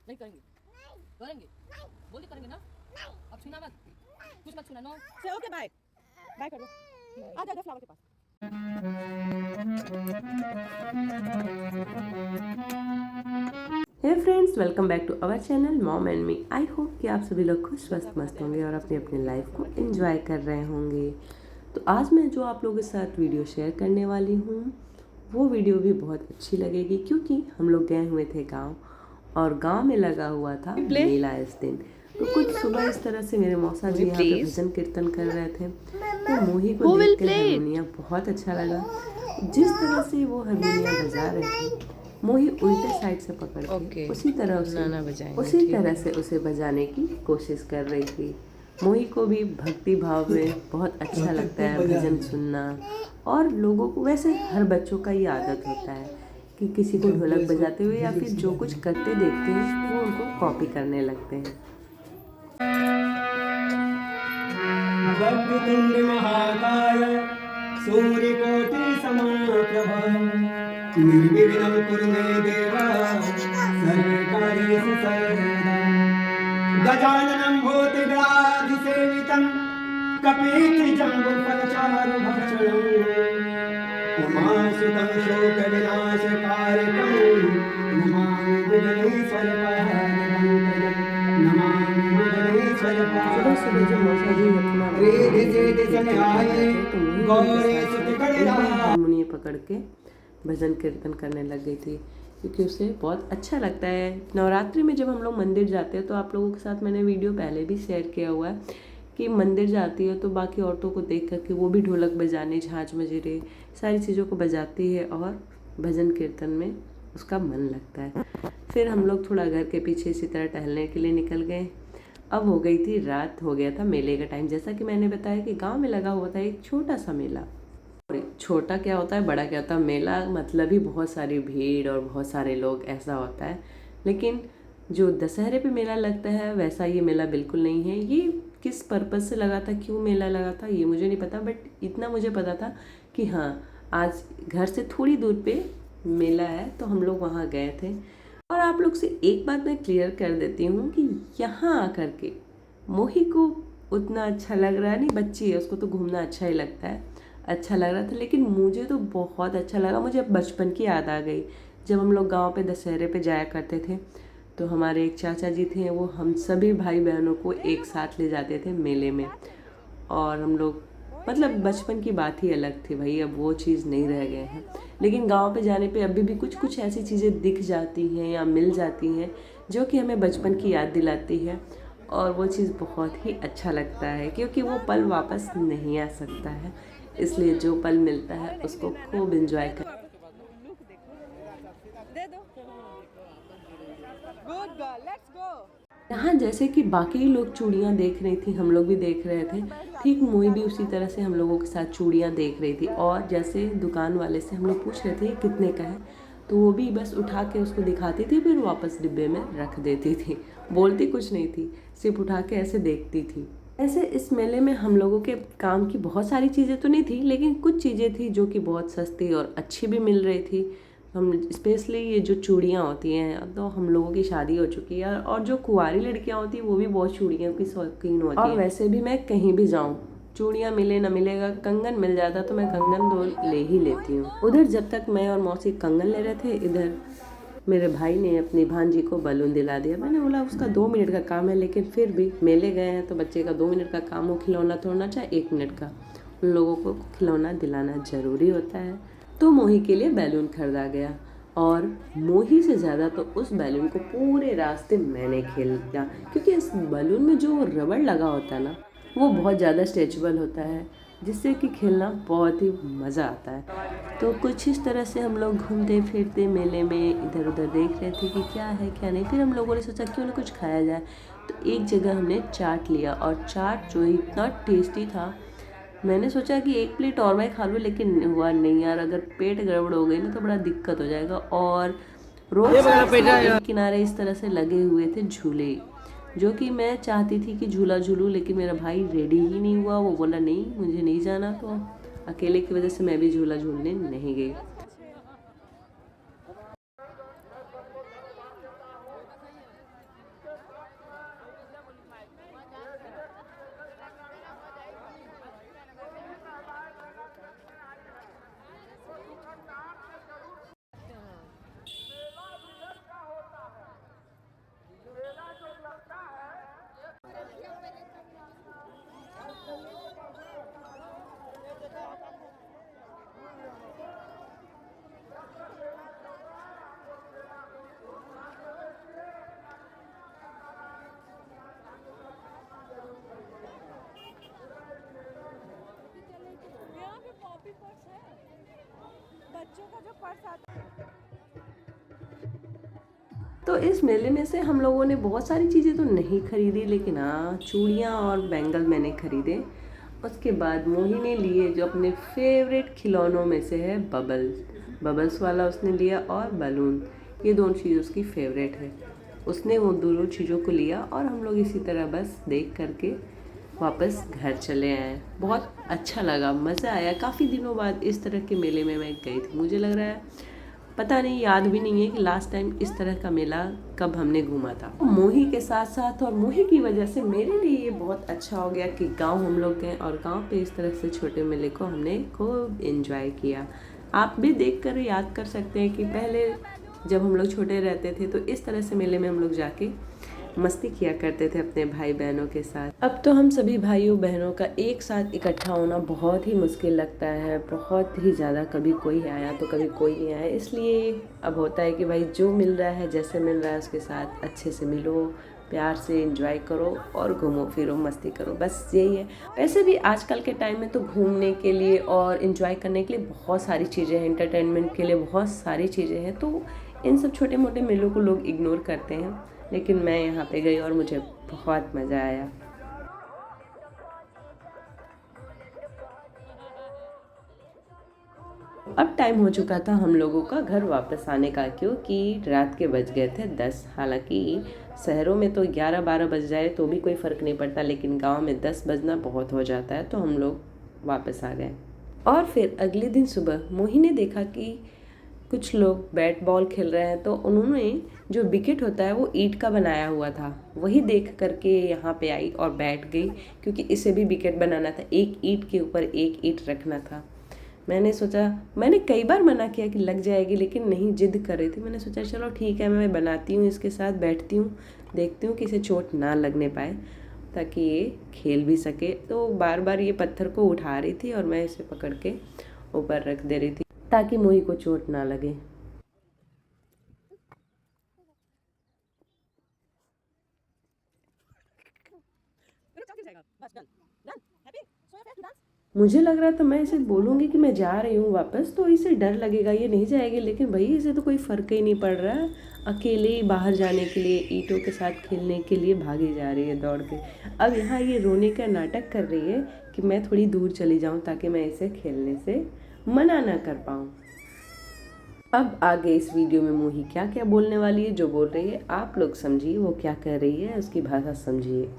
नहीं करेंगे, करेंगे, बोल के करेंगे ना। अब छूना मत, कुछ मत छूना। नो से ओके बाय बाय कर दो। आ जा फ्लावर के पास। Hey friends, welcome back to our channel mom and me. I hope कि आप सभी लोग खुश स्वस्थ मस्त होंगे और अपनी अपनी लाइफ को एंजॉय कर रहे होंगे। तो आज मैं जो आप लोगों के साथ वीडियो शेयर करने वाली हूँ वो वीडियो भी बहुत अच्छी लगेगी, क्योंकि हम लोग गए हुए थे गांव और गांव में लगा हुआ था मेला इस दिन। तो कुछ सुबह इस तरह से मेरे मौसा जी यहाँ पे भजन कीर्तन कर रहे थे, तो मोही को देख कर हारमोनिया बहुत अच्छा लगा। जिस तरह से वो हारमोनिया बजा रहे थे, मोही उल्टे साइड से पकड़ के उसी तरह से उसे बजाने की कोशिश कर रही थी। मोही को भी भक्ति भाव में बहुत अच्छा लगता है भजन सुनना, और लोगों को वैसे हर बच्चों का ये आदत होता है कि किसी को ढोलक बजाते हुए या फिर जो कुछ करते देखते हैं वो उनको कॉपी करने लगते हैं। वक्रतुंड महाकाय सूर्यकोटि समप्रभ निर्विघ्नं कुरु मे देव सर्वकार्येषु सर्वदा। गजाननं भूतगणाधिसेवितं कपीतिजम्बुफलचारुभक्षणम् उमासुतं शोकविनाशकारकं नमामि बुधनेश्वरपादपङ्कजं। नमामि बुधनेश्वरपादपङ्कजं। सुबह जब मौसा जी अपना हारमोनियम पकड़ के भजन कीर्तन करने लग गई थी, क्योंकि उसे बहुत अच्छा लगता है। नवरात्रि में जब हम लोग मंदिर जाते हैं, तो आप लोगों के साथ मैंने वीडियो पहले भी शेयर किया हुआ है कि मंदिर जाती है तो बाकी औरतों को देख कर के वो भी ढोलक बजाने, झांझ मजीरे सारी चीज़ों को बजाती है और भजन कीर्तन में उसका मन लगता है। फिर हम लोग थोड़ा घर के पीछे इसी तरह टहलने के लिए निकल गए। अब हो गई थी रात, हो गया था मेले का टाइम। जैसा कि मैंने बताया कि गांव में लगा हुआ था एक छोटा सा मेला। छोटा क्या होता है, बड़ा क्या होता है, मेला मतलब ही बहुत सारी भीड़ और बहुत सारे लोग, ऐसा होता है। लेकिन जो दशहरे पे मेला लगता है वैसा ये मेला बिल्कुल नहीं है। ये किस पर्पज़ से लगा था, क्यों मेला लगा था, ये मुझे नहीं पता, बट इतना मुझे पता था कि हाँ, आज घर से थोड़ी दूर पे मेला है, तो हम लोग वहाँ गए थे। और आप लोग से एक बात मैं क्लियर कर देती हूँ कि यहाँ आकर के मोही को उतना अच्छा लग रहा है नहीं, बच्ची है, उसको तो घूमना अच्छा ही लगता है, अच्छा लग रहा था। लेकिन मुझे तो बहुत अच्छा लगा। मुझे अब बचपन की याद आ गई, जब हम लोग गांव पे दशहरे पे जाया करते थे, तो हमारे एक चाचा जी थे, वो हम सभी भाई बहनों को एक साथ ले जाते थे मेले में। और हम लोग मतलब बचपन की बात ही अलग थी भाई, अब वो चीज़ नहीं रह गए हैं। लेकिन गांव पे जाने पे अभी भी कुछ कुछ ऐसी चीज़ें दिख जाती हैं या मिल जाती हैं जो कि हमें बचपन की याद दिलाती है, और वो चीज़ बहुत ही अच्छा लगता है, क्योंकि वो पल वापस नहीं आ सकता है। इसलिए जो पल मिलता है उसको खूब एंजॉय कर। दे दो। Good girl, let's go. यहाँ जैसे कि बाकी लोग चूड़ियाँ देख रही थी, हम लोग भी देख रहे थे, ठीक मोई भी उसी तरह से हम लोगों के साथ चूड़ियाँ देख रही थी। और जैसे दुकान वाले से हम लोग पूछ रहे थे कितने का है, तो वो भी बस उठा के उसको दिखाती थी, फिर वापस डिब्बे में रख देती थी, बोलती कुछ नहीं थी, सिर्फ उठा के ऐसे देखती थी। ऐसे इस मेले में हम लोगों के काम की बहुत सारी चीज़ें तो नहीं थी, लेकिन कुछ चीज़ें थी जो कि बहुत सस्ती और अच्छी भी मिल रही थी। हम स्पेशली ये जो चूड़ियाँ होती हैं, अब तो हम लोगों की शादी हो चुकी है और जो कुंवारी लड़कियाँ होती हैं वो भी बहुत चूड़ियों की शौकीन होती हैं। और वैसे भी मैं कहीं भी जाऊँ, चूड़ियाँ मिले ना मिलेगा, कंगन मिल जाता तो मैं कंगन दो ले ही लेती हूँ। उधर जब तक मैं और मौसी कंगन ले रहे थे, इधर मेरे भाई ने अपनी भांजी को बलून दिला दिया। मैंने बोला उसका 2 मिनट का काम है, लेकिन फिर भी मेले गए हैं तो बच्चे का 2 मिनट का काम हो, खिलौना थोड़ा चाहे 1 मिनट का, उन लोगों को खिलौना दिलाना ज़रूरी होता है। तो मोही के लिए बैलून खरीदा गया, और मोही से ज़्यादा तो उस बैलून को पूरे रास्ते मैंने खेल लिया, क्योंकि इस बैलून में जो रबड़ लगा होता है ना, वो बहुत ज़्यादा स्ट्रेचेबल होता है, जिससे कि खेलना बहुत ही मज़ा आता है। तो कुछ इस तरह से हम लोग घूमते फिरते मेले में इधर उधर देख रहे थे कि क्या है क्या नहीं। फिर हम लोगों ने सोचा क्यों ना कुछ खाया जाए, तो एक जगह हमने चाट लिया, और चाट जो इतना टेस्टी था, मैंने सोचा कि 1 प्लेट और मैं खा लूँ, लेकिन हुआ नहीं यार, अगर पेट गड़बड़ हो गई ना तो बड़ा दिक्कत हो जाएगा। और रोड साइड किनारे इस तरह से लगे हुए थे झूले, जो कि मैं चाहती थी कि झूला झूलूं, लेकिन मेरा भाई रेडी ही नहीं हुआ। वो बोला नहीं मुझे नहीं जाना, तो अकेले की वजह से मैं भी झूला झूलने नहीं गई। पर्स है, बच्चों का जो पर्स आता है। तो इस मेले में से हम लोगों ने बहुत सारी चीज़ें तो नहीं खरीदी, लेकिन हाँ चूड़ियाँ और बैंगल मैंने खरीदे। उसके बाद मोही ने लिए जो अपने फेवरेट खिलौनों में से है बबल्स वाला उसने लिया, और बलून। ये दोनों चीज़ उसकी फेवरेट है। उसने वो दोनों चीज़ों को लिया और हम लोग इसी तरह बस देख करके वापस घर चले आए। बहुत अच्छा लगा, मज़ा आया। काफ़ी दिनों बाद इस तरह के मेले में मैं गई थी। मुझे लग रहा है पता नहीं, याद भी नहीं है कि लास्ट टाइम इस तरह का मेला कब हमने घूमा था। मोही के साथ साथ और मोही की वजह से मेरे लिए ये बहुत अच्छा हो गया कि गांव हम लोग गए और गांव पे इस तरह से छोटे मेले को हमने खूब एंजॉय किया। आप भी देख कर याद कर सकते हैं कि पहले जब हम लोग छोटे रहते थे तो इस तरह से मेले में हम लोग जाके मस्ती किया करते थे अपने भाई बहनों के साथ। अब तो हम सभी भाइयों बहनों का एक साथ इकट्ठा होना बहुत ही मुश्किल लगता है, बहुत ही ज़्यादा। कभी कोई आया तो कभी कोई नहीं आया, इसलिए अब होता है कि भाई जो मिल रहा है, जैसे मिल रहा है उसके साथ अच्छे से मिलो, प्यार से एंजॉय करो और घूमो फिरो, मस्ती करो, बस यही है। वैसे भी आजकल के टाइम में तो घूमने के लिए और एंजॉय करने के लिए बहुत सारी चीज़ें हैं, एंटरटेनमेंट के लिए बहुत सारी चीज़ें हैं, तो इन सब छोटे मोटे मेलों को लोग इग्नोर करते हैं। लेकिन मैं यहाँ पे गई और मुझे बहुत मज़ा आया। अब टाइम हो चुका था हम लोगों का घर वापस आने का, क्योंकि रात के बज गए थे 10। हालांकि शहरों में तो 11-12 बज जाए तो भी कोई फ़र्क नहीं पड़ता, लेकिन गांव में 10 बजना बहुत हो जाता है। तो हम लोग वापस आ गए। और फिर अगले दिन सुबह मोही ने देखा कि कुछ लोग बैट बॉल खेल रहे हैं, तो उन्होंने जो विकेट होता है वो ईंट का बनाया हुआ था, वही देख करके यहाँ पे आई और बैठ गई, क्योंकि इसे भी विकेट बनाना था। एक ईंट के ऊपर एक ईंट रखना था। मैंने सोचा, मैंने कई बार मना किया कि लग जाएगी, लेकिन नहीं, जिद कर रही थी। मैंने सोचा चलो ठीक है, मैं बनाती हूँ, इसके साथ बैठती हूँ, देखती हूँ कि इसे चोट ना लगने पाए, ताकि ये खेल भी सके। तो बार बार ये पत्थर को उठा रही थी और मैं इसे पकड़ के ऊपर रख दे रही थी, ताकि मोही को चोट ना लगे। मुझे लग रहा था मैं इसे बोलूँगी कि मैं जा रही हूँ वापस तो इसे डर लगेगा, ये नहीं जाएगी, लेकिन भाई इसे तो कोई फ़र्क ही नहीं पड़ रहा है। अकेले ही बाहर जाने के लिए, ईंटों के साथ खेलने के लिए भागी जा रही है दौड़ के। अब यहाँ ये रोने का नाटक कर रही है कि मैं थोड़ी दूर चली जाऊँ ताकि मैं इसे खेलने से मना ना कर पाऊँ। अब आगे इस वीडियो में मोही क्या क्या बोलने वाली है, जो बोल रही है आप लोग समझिए, वो क्या कर रही है, उसकी भाषा समझिए।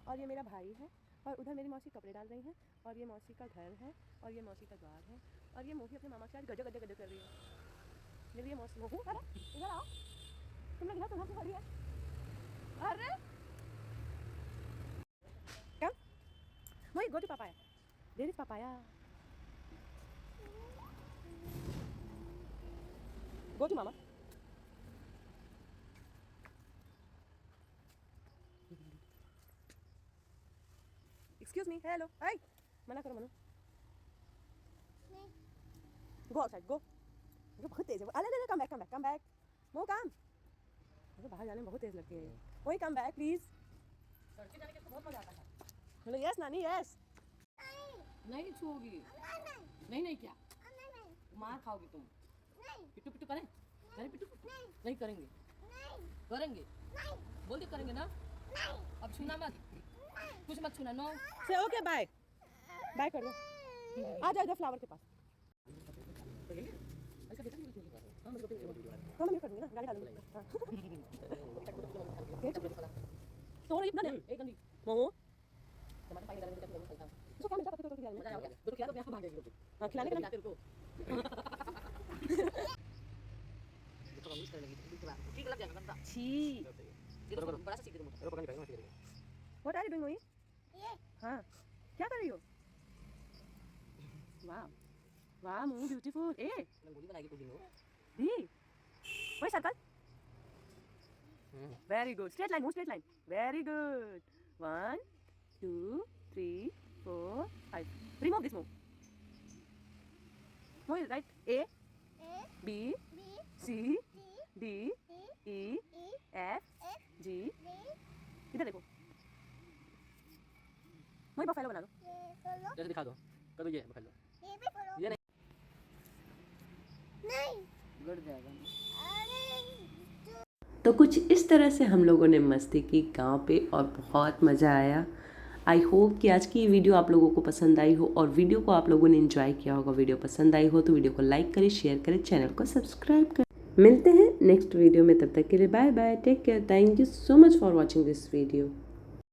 और ये मेरा भाई है, और उधर मेरी मौसी कपड़े डाल रही हैं, और ये मौसी का घर है, और ये मौसी का द्वार है, और ये मोही अपने मामा के साथ गजो गजो गजो कर रही है। ये मौसी मोहू, अरे इधर आओ, तुम लोग इधर सुना क्यों खड़ी है? अरे क्या Mohi, go to papaya, there is papaya, go to मामा। एक्सक्यूज मी, हेलो, हाय, मना करो मनु, गो आउटसाइड, गो, वो बहुत तेज है। अरे अरे, come back come back come back, वो काम, वो बाहर जाने में बहुत तेज लगती है। वही कम बैक प्लीज। सड़के जाने के तो बहुत मजा आता है। हेलो, यस नानी, यस। नहीं छूओगी, नहीं नहीं क्या, मार खाओगी तुम। पिट्टू पिट्टू करें, करें पिट्टू, नहीं करेंगे, करेंगे, बोल के करेंगे ना। अब छूना मत, कुछ मत छूना, नो। से ओके, बाय बाय कर दो। आ जाओ इधर फ्लावर के पास। हाँ मैं कर दूंगी ना, गाड़ी डाल दूंगी। हाँ तो ये ना एक गंदी मोमो टमाटर पानी डालने के लिए चलता हूं। इसको क्या मिलता है, पत्ते तो मजा आया क्या, तो क्या तो मैं भाग जाएगी। हां, खिलाने का ना तेरे को तो कम करने लगी, ठीक लग जाएगा गंदा। छी, बड़ा सा सीख दे मुझे, पकड़ नहीं पाएगा। व्हाट आर यू डूइंग मोही? हां, क्या कर रही हो? वाओ, वाह मोह ब्यूटीफुल ए रंगोली बनाएगी पुडिंग हो बी वही circle very good straight line very good 1 2 3 4 5 remove this move move right A B C D E F G इधर देखो वही बफेलो बना दो जैसे दिखा दो करो ये पकड़ लो ये नहीं बिगड़ जाएगा तो कुछ इस तरह से हम लोगों ने मस्ती की गांव पे और बहुत मज़ा आया। आई होप कि आज की ये वीडियो आप लोगों को पसंद आई हो और वीडियो को आप लोगों ने एंजॉय किया होगा। वीडियो पसंद आई हो तो वीडियो को लाइक करें, शेयर करें, चैनल को सब्सक्राइब करें। मिलते हैं नेक्स्ट वीडियो में, तब तक के लिए bye bye, take care, thank you so much for watching this video.